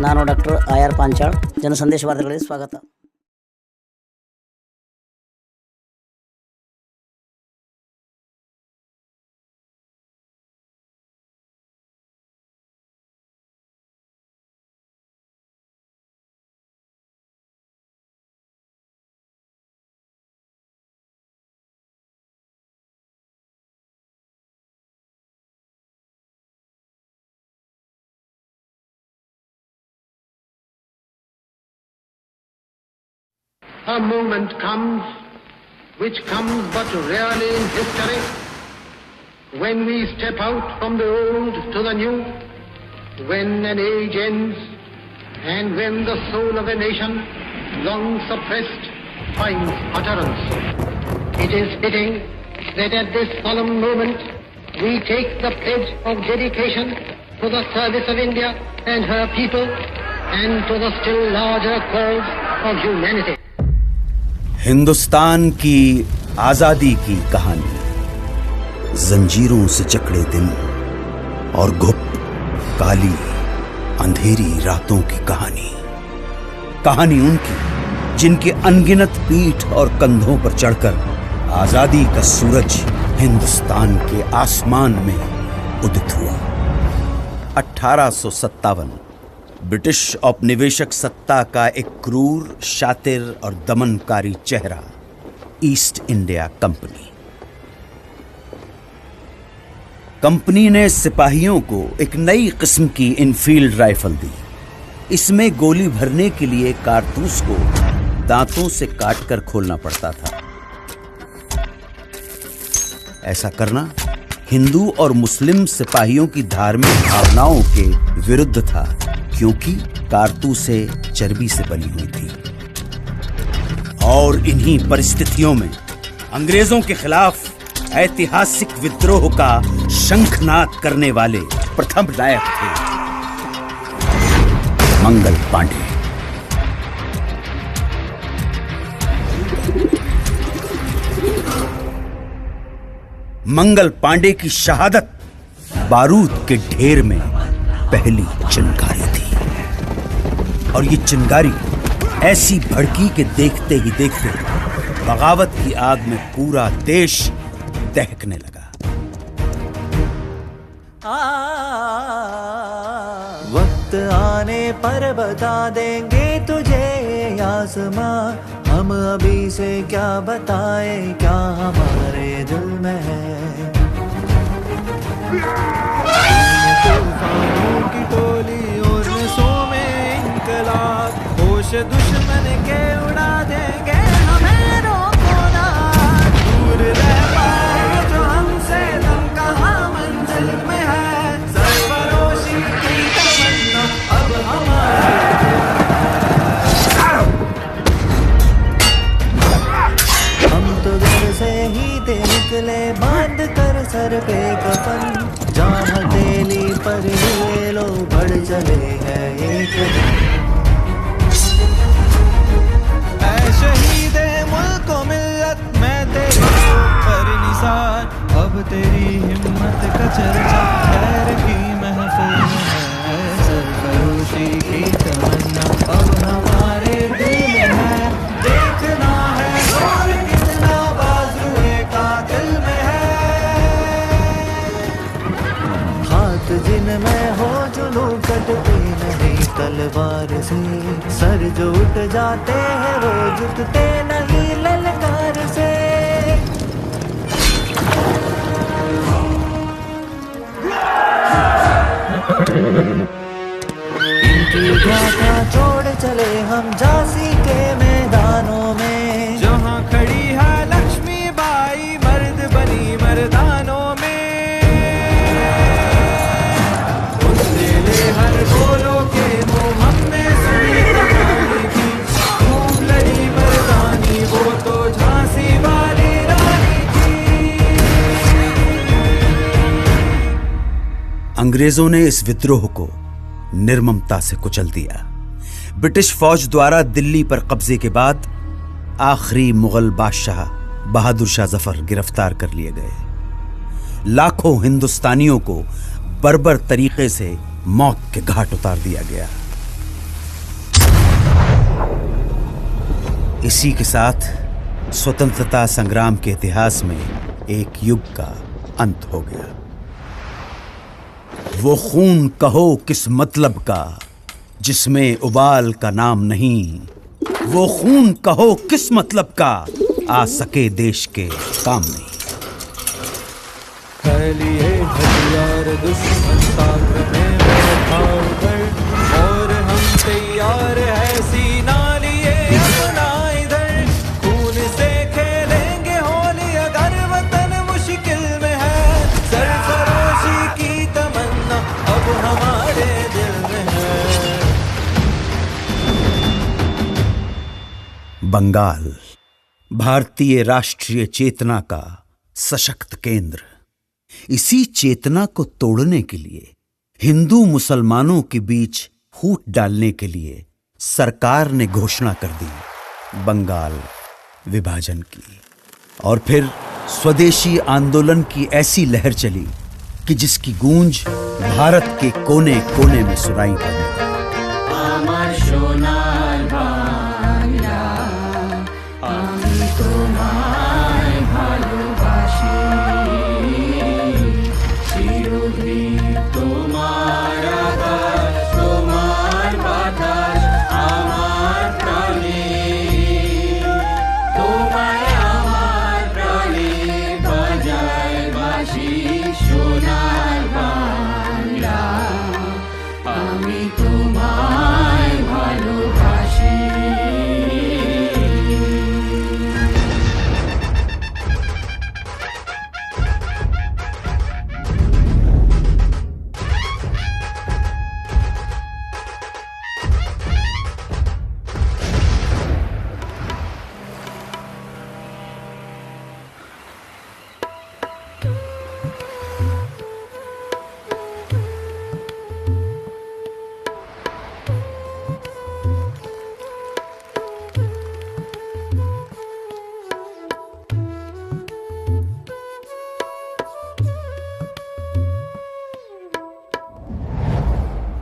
ನಾನು doctor IR Panchal, ಜನಸಂದೇಶ ವಾರ್ತೆಗಳಿಗೆ ಸ್ವಾಗತ. A moment comes, which comes but rarely in history, when we step out from the old to the new, when an age ends, and when the soul of a nation, long suppressed, finds utterance. It is fitting that at this solemn moment we take the pledge of dedication to the service of India and her people, and to the still larger cause of humanity. Hindustan की आजादी की कहानी, जंजीरों से जकड़े दिन और गुप्त काली अंधेरी रातों की कहानी. कहानी उनकी जिनके अनगिनत पीठ और कंधों पर चढ़कर आजादी का सूरज हिंदुस्तान के आसमान में उदित हुआ. 1857 ब्रिटिश औपनिवेशिक सत्ता का एक क्रूर, शातिर और दमनकारी चेहरा, ईस्ट इंडिया कंपनी ने सिपाहियों को एक नई किस्म की इनफील्ड राइफल दी. इसमें गोली भरने के लिए कारतूस को दांतों से काटकर खोलना पड़ता था. ऐसा करना हिंदू और मुस्लिम सिपाहियों की धार्मिक भावनाओं के विरुद्ध था, क्योंकि कारतूसें चर्बी से बनी हुई थी. और इन्हीं परिस्थितियों में अंग्रेजों के खिलाफ ऐतिहासिक विद्रोह का शंखनाद करने वाले प्रथम नायक थे मंगल पांडे. मंगल पांडे की शहादत बारूद के ढेर में पहली चिंगारी थी. और ये चिंगारी ऐसी भड़की के देखते ही देखते बगावत की आग में पूरा देश दहकने लगा. वक्त आने पर बता देंगे तुझे आसमां, हम अभी से क्या बताएं क्या हमारे दिल में है. तूफानों की टोली और नसों में इनकलाब, होश दुश्मन के उड़ा देंगे हमें रोको ना. दूर रह पाए जो हमसे दम कहाँ मंजिल में है, सरफरोशी की तमन्ना अब हमारे. हम तो घर से ही थे निकले बांध कर सर पे कफन, जहाँ हथेली पर ये लो बढ़ चले हैं एक दिन. ऐ शहीदे मुल्क व मिल्लत मैं तेरी पर निसार, अब तेरी हिम्मत का चर्चा खैर की महफिल में है, सरफरोशी की तमन्ना अब हमारे दिल में है. देखना है और कितना बाजुए का दिल में है. हाथ जिनमें हो जुनू कटते नहीं तलवार से, सर जो उठ जाते हैं वो झुकते नहीं ललकार से. इनकी गाथा छोड़ चले हम झांसी के मैदानों में, जहाँ खड़ी है लक्ष्मी बाई मर्द बनी मर्दानों में. उसने ले हर गोलों के मुंह हमने सुनी कहानी की, खूब लड़ी मर्दानी वो तो झांसी वाली रानी थी. अंग्रेजों ने इस विद्रोह को निर्ममता से कुचल दिया. ब्रिटिश फौज द्वारा दिल्ली पर कब्जे के बाद आखिरी मुगल बादशाह बहादुर शाह जफर गिरफ्तार कर लिए गए. लाखों हिंदुस्तानियों को बर्बर तरीके से मौत के घाट उतार दिया गया. इसी के साथ स्वतंत्रता संग्राम के इतिहास में एक युग का अंत हो गया। वो खून कहो किस मतलब का जिसमें उबाल का नाम नहीं, वो खून कहो किस मतलब का आ सके देश के काम नहीं। लिए हथियार दुश्मन ताक में बैठा उधर, और हम तैयार है सीना लिए अपना इधर। खून से खेलेंगे होली अगर वतन मुश्किल में है, सरफरोशी की तमन्ना अब हमारे दिल में है। बंगाल भारतीय राष्ट्रीय चेतना का सशक्त केंद्र। इसी चेतना को तोड़ने के लिए, हिंदू मुसलमानों के बीच फूट डालने के लिए सरकार ने घोषणा कर दी बंगाल विभाजन की। और फिर स्वदेशी आंदोलन की ऐसी लहर चली कि जिसकी गूंज भारत के कोने कोने में सुनाई पड़ने लगी।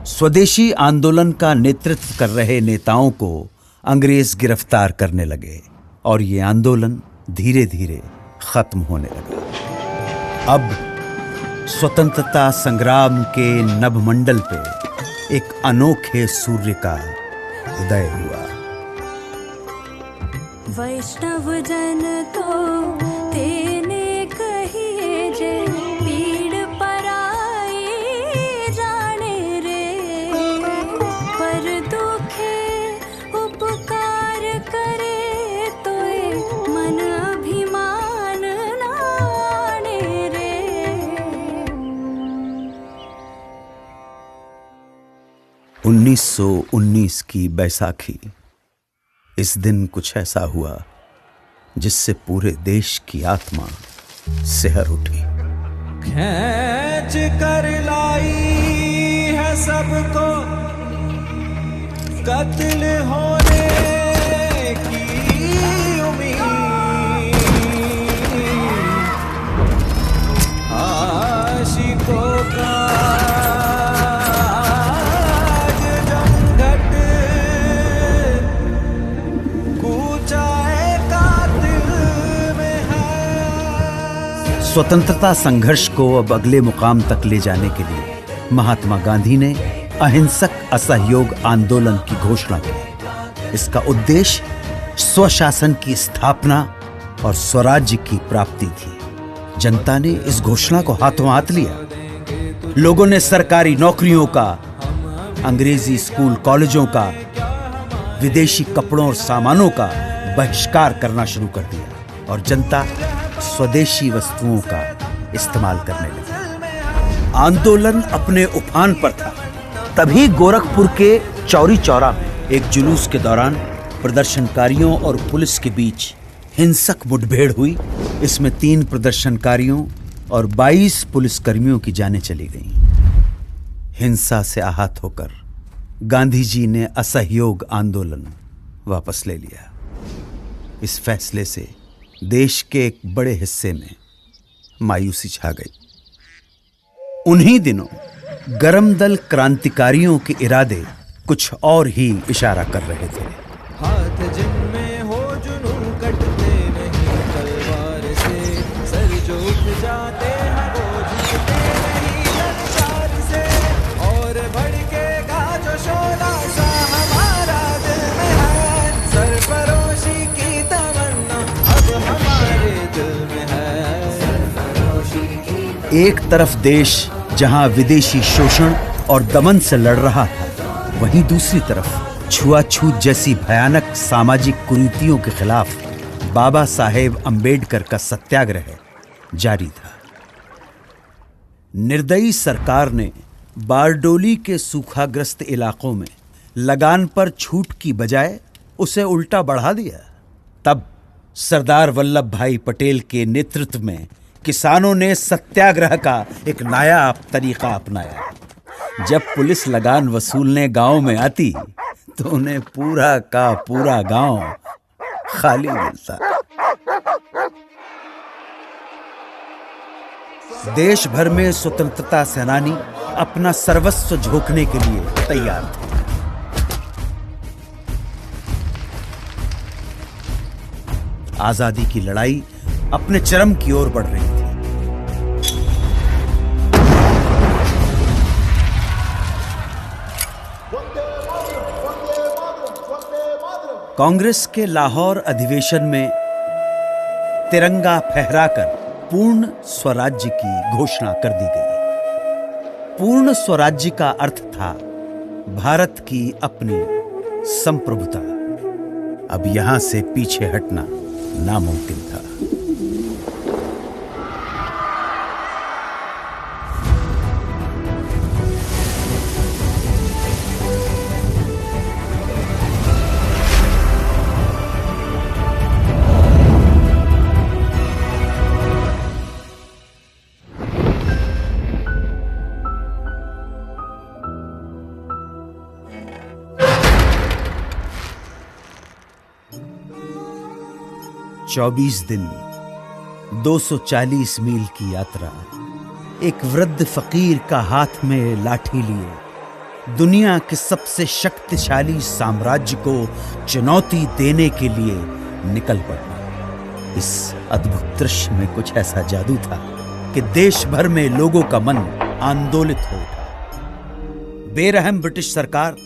स्वदेशी आंदोलन का नेतृत्व कर रहे नेताओं को अंग्रेज गिरफ्तार करने लगे और ये आंदोलन धीरे धीरे खत्म होने लगा। अब स्वतंत्रता संग्राम के नभमंडल पे एक अनोखे सूर्य का उदय हुआ। वैष्णव जन तो तेने कहिए जे पीड़ पराई जाने रे, पर दुखे उपकार करे तो मन अभिमान नाने रे। 1919 की बैसाखी। इस दिन कुछ ऐसा हुआ जिससे पूरे देश की आत्मा सिहर उठी। खींच कर लाई है सबको कत्ल होने की उम्मीद, आशिकों का स्वतंत्रता संघर्ष को अब अगले मुकाम तक ले जाने के लिए महात्मा गांधी ने अहिंसक असहयोग आंदोलन की घोषणा की। इसका उद्देश्य स्वशासन की स्थापना और स्वराज्य की प्राप्ति थी। जनता ने इस घोषणा को हाथों हाथ लिया। लोगों ने सरकारी नौकरियों का, अंग्रेजी स्कूल कॉलेजों का, विदेशी कपड़ों और सामानों का बहिष्कार करना शुरू कर दिया और जनता स्वदेशी वस्तुओं का इस्तेमाल करने लगी। आंदोलन अपने उफान पर था। तभी गोरखपुर के चौरी चौरा में एक जुलूस के दौरान प्रदर्शनकारियों और पुलिस के बीच हिंसक मुठभेड़ हुई। इसमें 3 प्रदर्शनकारियों और 22 पुलिसकर्मियों की जानें चली गईं। हिंसा से आहत होकर गांधी जी ने असहयोग आंदोलन वापस ले लिया। इस फैसले से देश के एक बड़े हिस्से में मायूसी छा गई। उन्हीं दिनों गरम दल क्रांतिकारियों के इरादे कुछ और ही इशारा कर रहे थे। हाथ जिनमें हो एक तरफ देश जहां विदेशी शोषण और दमन से लड़ रहा था, वहीं दूसरी तरफ छुआछूत जैसी भयानक सामाजिक कुरीतियों के खिलाफ बाबा साहेब अंबेडकर का सत्याग्रह जारी था। निर्दयी सरकार ने बारडोली के सूखाग्रस्त इलाकों में लगान पर छूट की बजाय उसे उल्टा बढ़ा दिया। तब सरदार वल्लभ भाई पटेल के नेतृत्व में किसानों ने सत्याग्रह का एक नायाब तरीका अपनाया। जब पुलिस लगान वसूलने गांव में आती तो उन्हें पूरा का पूरा गांव खाली मिलता। देश भर में स्वतंत्रता सेनानी अपना सर्वस्व झोंकने के लिए तैयार थे। आजादी की लड़ाई अपने चरम की ओर बढ़ रही थी। कांग्रेस के लाहौर अधिवेशन में तिरंगा फहराकर पूर्ण स्वराज्य की घोषणा कर दी गई। पूर्ण स्वराज्य का अर्थ था भारत की अपनी संप्रभुता। अब यहां से पीछे हटना नामुमकिन था। चौबीस दिन 240 मील की यात्रा, एक वृद्ध फकीर का हाथ में लाठी लिए दुनिया के सबसे शक्तिशाली साम्राज्य को चुनौती देने के लिए निकल पड़ना। इस अद्भुत दृश्य में कुछ ऐसा जादू था कि देश भर में लोगों का मन आंदोलित हो उठा। बेरहम ब्रिटिश सरकार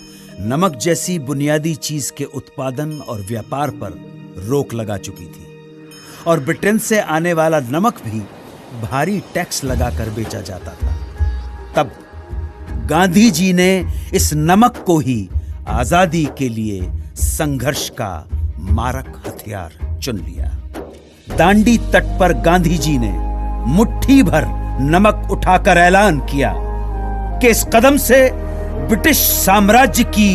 नमक जैसी बुनियादी चीज के उत्पादन और व्यापार पर रोक लगा चुकी थी और ब्रिटेन से आने वाला नमक भी भारी टैक्स लगाकर बेचा जाता था। तब गांधी जी ने इस नमक को ही आजादी के लिए संघर्ष का मारक हथियार चुन लिया। दांडी तट पर गांधी जी ने मुट्ठी भर नमक उठाकर ऐलान किया कि इस कदम से ब्रिटिश साम्राज्य की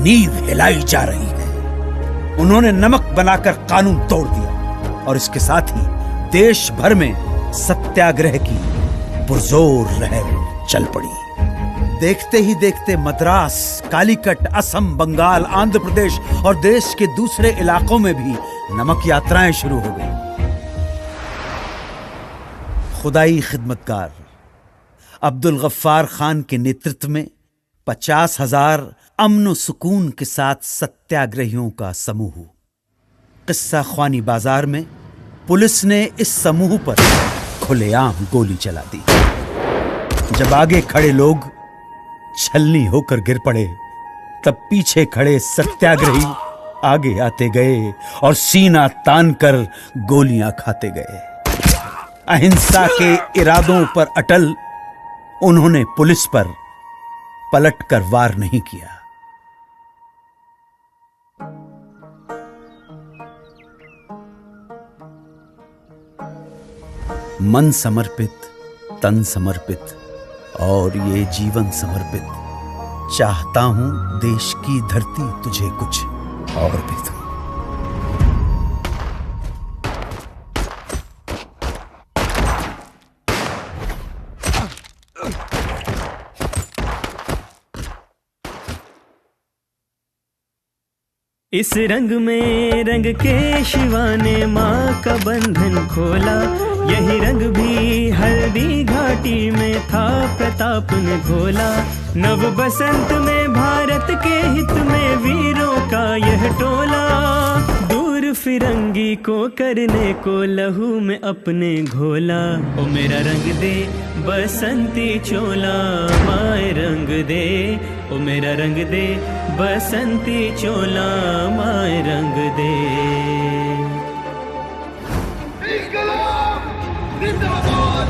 नींव हिलाई जा रही है। उन्होंने नमक बनाकर कानून तोड़ दिया और इसके साथ ही देश भर में सत्याग्रह की पुरजोर लहर चल पड़ी। देखते ही देखते मद्रास, कालीकट, असम, बंगाल, आंध्र प्रदेश और देश के दूसरे इलाकों में भी नमक यात्राएं शुरू हो गई। खुदाई खिदमतगार अब्दुल गफ्फार खान के नेतृत्व में 50,000 अमन सुकून के साथ सत्याग्रहियों का समूह। किस्सा ख्वानी बाजार में पुलिस ने इस समूह पर खुलेआम गोली चला दी। जब आगे खड़े लोग छलनी होकर गिर पड़े, तब पीछे खड़े सत्याग्रही आगे आते गए और सीना तानकर गोलियां खाते गए। अहिंसा के इरादों पर अटल उन्होंने पुलिस पर पलटकर वार नहीं किया। मन समर्पित, तन समर्पित और ये जीवन समर्पित, चाहता हूं देश की धरती तुझे कुछ और भी दूं। इस रंग में रंग के शिवा ने माँ का बंधन खोला, यही रंग भी हल्दी घाटी में था प्रताप ने घोला। नव बसंत में भारत के हित में वीरों का यह टोला, दूर फिरंगी को करने को लहू में अपने घोला। ओ मेरा रंग दे बसंती चोला, माए रंग दे, ओ मेरा रंग दे बसंती चोला, माए रंग दे। जिंदाबाद,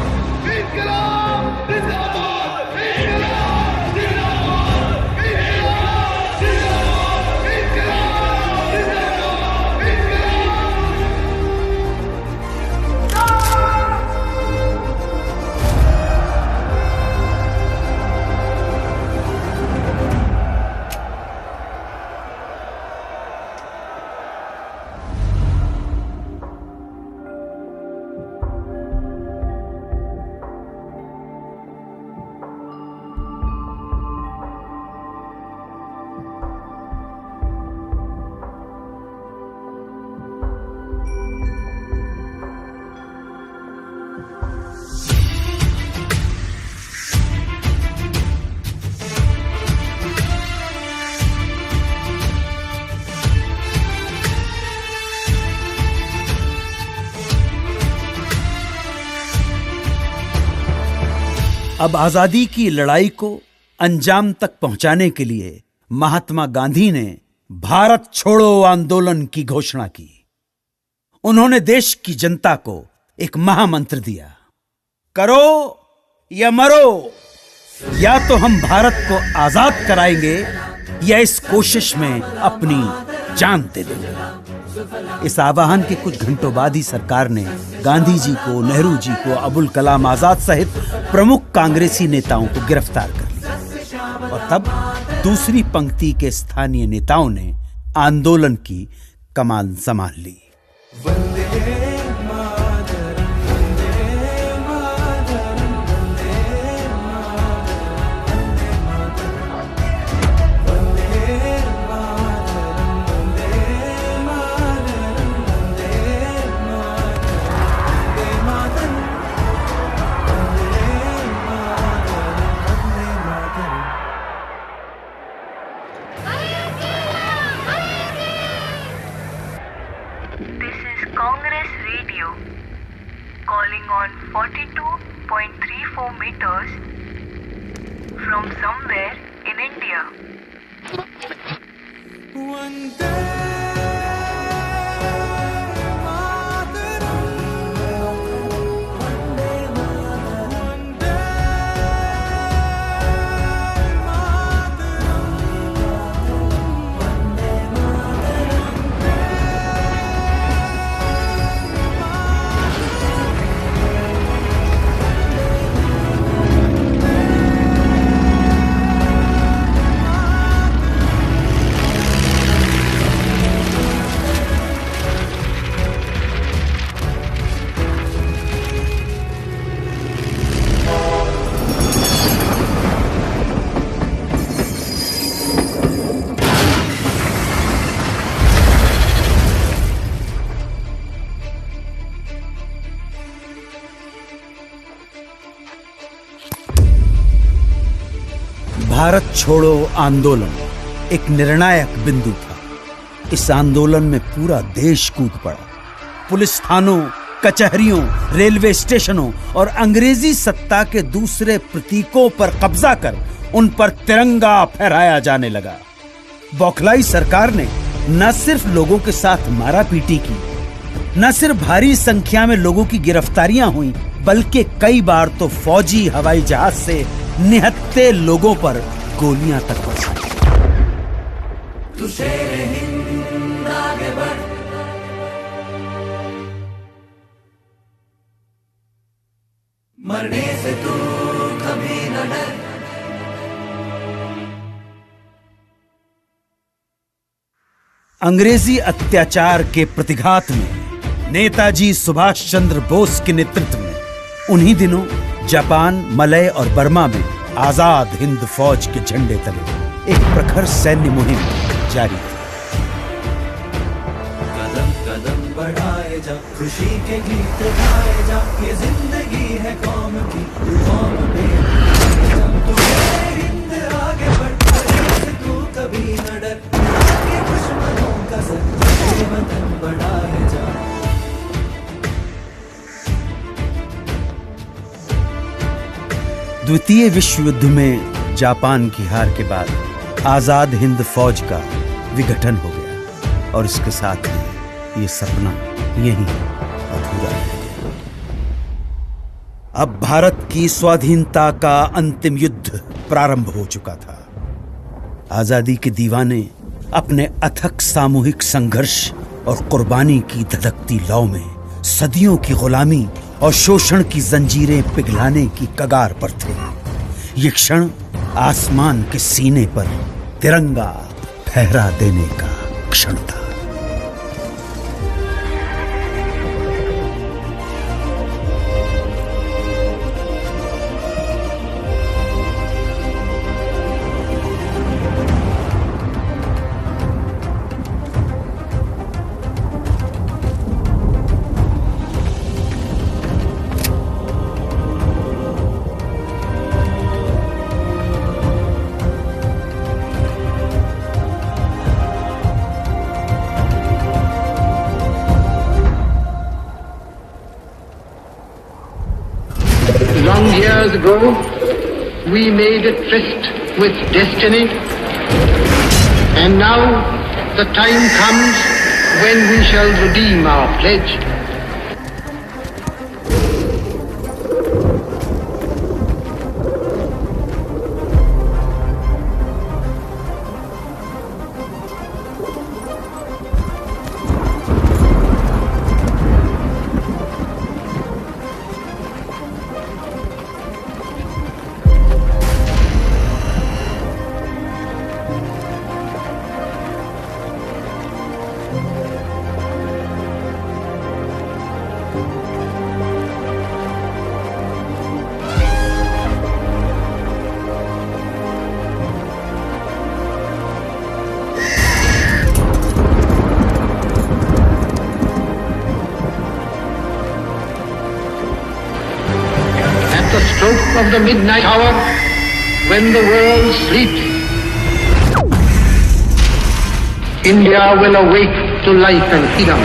अब आजादी की लड़ाई को अंजाम तक पहुंचाने के लिए महात्मा गांधी ने भारत छोड़ो आंदोलन की घोषणा की। उन्होंने देश की जनता को एक महामंत्र दिया, करो या मरो, या तो हम भारत को आजाद कराएंगे या इस कोशिश में अपनी जान दे देंगे। इस आह्वान के कुछ घंटों बाद ही सरकार ने गांधी जी को, नेहरू जी को, अबुल कलाम आजाद सहित प्रमुख कांग्रेसी नेताओं को गिरफ्तार कर लिया और तब दूसरी पंक्ति के स्थानीय नेताओं ने आंदोलन की कमान संभाल ली। Congress Radio calling on 42.34 meters from somewhere in India. Bharat छोड़ो आंदोलन एक निर्णायक बिंदु था। इस आंदोलन में पूरा देश कूद पड़ा। पुलिस थानों, कचहरियों, रेलवे स्टेशनों और अंग्रेजी सत्ता के दूसरे प्रतीकों पर कब्जा कर उन पर तिरंगा फहराया जाने लगा। बौखलाई सरकार ने न सिर्फ लोगों के साथ मारापीटी की, न सिर्फ भारी संख्या में लोगों की गिरफ्तारियां हुई, बल्कि कई बार तो फौजी हवाई जहाज से निहत्थे लोगों पर गोलियां तक बरसाई। मरने से तू कभी न डर। अंग्रेजी अत्याचार के प्रतिघात में नेताजी सुभाष चंद्र बोस के नेतृत्व में उन्हीं दिनों जापान, मलय और बर्मा में आजाद हिंद फौज के झंडे तले एक प्रखर सैन्य मुहिम जारी थी। कदम कदम बढ़ाए जा, खुशी के गीत गाए जा, ये जिंदगी है कौम की, कौम पे तू हिंद आगे बढ़, तू कभी न डर, ये दुश्मनों का सर वतन बढ़ाए जा। द्वितीय विश्व युद्ध में जापान की हार के बाद आजाद हिंद फौज का विघटन हो गया और इसके साथ ही ये सपना यहीं अधूरा रह गया। अब भारत की स्वाधीनता का अंतिम युद्ध प्रारंभ हो चुका था। आजादी के दीवाने अपने अथक सामूहिक संघर्ष और कुर्बानी की धधकती लौ में सदियों की गुलामी और शोषण की जंजीरें पिघलाने की कगार पर थे। ये क्षण आसमान के सीने पर तिरंगा फहरा देने का क्षण था। Long years ago, we made a tryst with destiny, and now the time comes when we shall redeem our pledge. The stroke of the midnight hour, when the world sleeps, India will awake to life and freedom.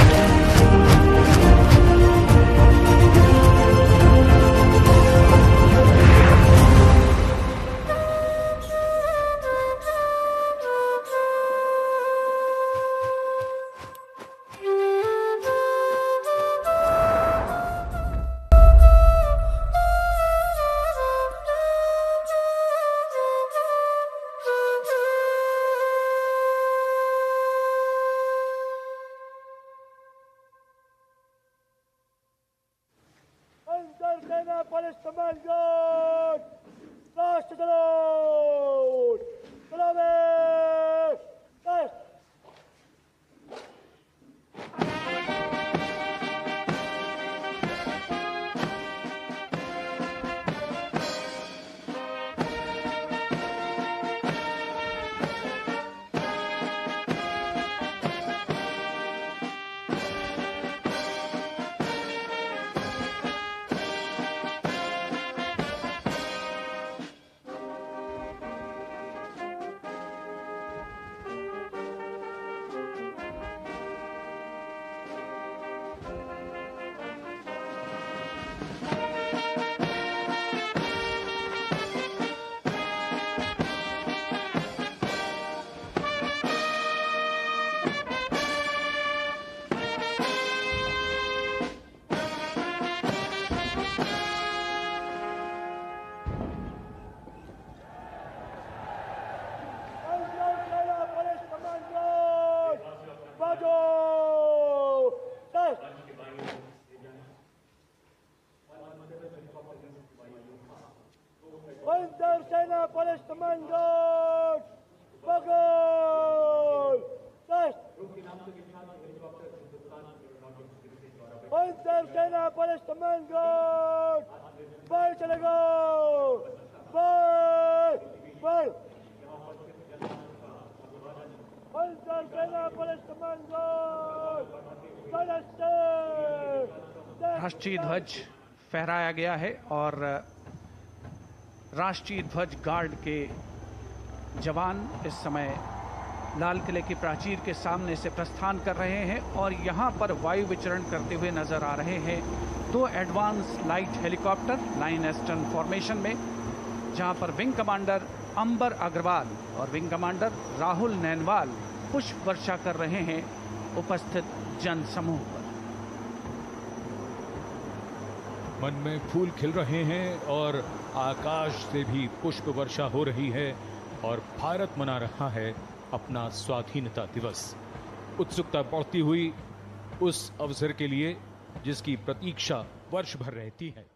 राष्ट्रीय ध्वज फहराया गया है और राष्ट्रीय ध्वज guard के जवान इस समय लाल किले की प्राचीर के सामने से प्रस्थान कर रहे हैं और यहाँ पर वायु विचरण करते हुए नजर आ रहे हैं 2 advance light helicopter line astern formation में, जहाँ पर विंग कमांडर अंबर अग्रवाल और विंग कमांडर राहुल नैनवाल पुष्प वर्षा कर रहे हैं उपस्थित जन समूह पर। मन में फूल खिल रहे हैं और आकाश से भी पुष्प वर्षा हो रही है और भारत मना रहा है अपना स्वाधीनता दिवस। उत्सुकता बढ़ती हुई उस अवसर के लिए जिसकी प्रतीक्षा वर्ष भर रहती है।